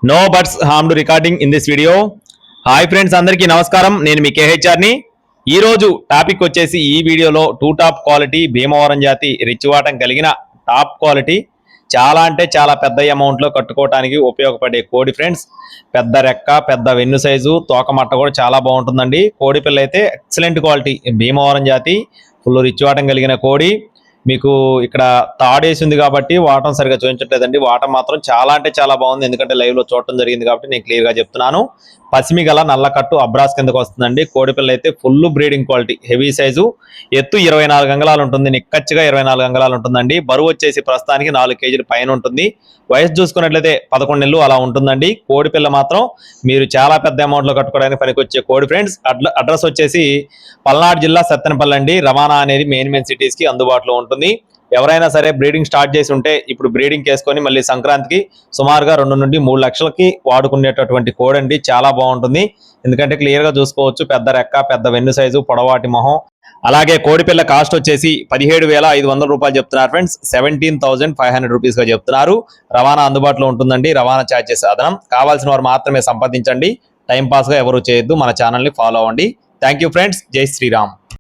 No buts harmed recording in this video. Hi friends, అందరికీ నమస్కారం. నేను మీ కేహెచ్ఆర్ని. ఈరోజు టాపిక్ వచ్చేసి ఈ వీడియోలో టూ టాప్ క్వాలిటీ భీమవరం జాతి రిచ్చివాటం కలిగిన టాప్ క్వాలిటీ చాలా అంటే చాలా పెద్ద అమౌంట్లో కట్టుకోవడానికి ఉపయోగపడే కోడి ఫ్రెండ్స్. పెద్ద రెక్క, పెద్ద వెన్ను సైజు, తోకమట్ట కూడా చాలా బాగుంటుందండి. కోడి పిల్ల అయితే ఎక్సలెంట్ క్వాలిటీ భీమవరం జాతి ఫుల్ రిచ్చివాటం కలిగిన కోడి. మీకు ఇక్కడ తాడేసి ఉంది కాబట్టి వాటం సరిగా చూపించట్లేదండి. వాటం మాత్రం చాలా అంటే చాలా బాగుంది, ఎందుకంటే లైవ్ లో చూడటం జరిగింది కాబట్టి నేను క్లియర్ గా చెప్తున్నాను. పసిమి గల నల్లకట్టు అబ్రాస్ కిందకు వస్తుందండి. కోడిపిల్ల అయితే full breeding quality, heavy size, ఎత్తు 24 అంగళాలు ఉంటుంది, నిక్కచ్చిగా 24 అంగళాలు ఉంటుందండి. బరువు వచ్చేసి ప్రస్తుతానికి 4 కేజీల పైన ఉంటుంది. వయసు చూసుకున్నట్లయితే 11 నెలలు అలా ఉంటుందండి. కోడిపిల్ల మాత్రం మీరు చాలా పెద్ద అమౌంట్ లో కట్టుకోవడానికి పనికొచ్చే కోడి ఫ్రెండ్స్. అడ్రస్ వచ్చేసి పల్నాడు జిల్లా సత్తెనపల్లి అండి. రవాణా అనేది మెయిన్ సిటీస్ కి అందుబాటులో ఉంటుంది. ఎవరైనా సరే బ్రీడింగ్ స్టార్ట్ చేసి ఉంటే ఇప్పుడు బ్రీడింగ్ చేసుకొని మళ్ళీ సంక్రాంతికి సుమారుగా 2 నుండి 3 లక్షలకి వాడుకునేటటువంటి కోడండి. చాలా బాగుంటుంది, ఎందుకంటే క్లియర్ గా చూసుకోవచ్చు. పెద్ద రెక్క, పెద్ద వెన్ను సైజు, పొడవాటి మొహం. అలాగే కోడిపిల్ల కాస్ట్ వచ్చేసి 17,500 రూపాయలు చెప్తున్నారు ఫ్రెండ్స్. 17,500 రూపీస్ గా చెప్తున్నారు. రవాణా అందుబాటులో ఉంటుందండి. రవాణా ఛార్జెస్ అదనం. కావాల్సిన వారు మాత్రమే సంపాదించండి. టైం పాస్ గా ఎవరు చేయొద్దు. మన ఛానల్ ని ఫాలో అవ్వండి. Thank you friends. జై శ్రీరామ్.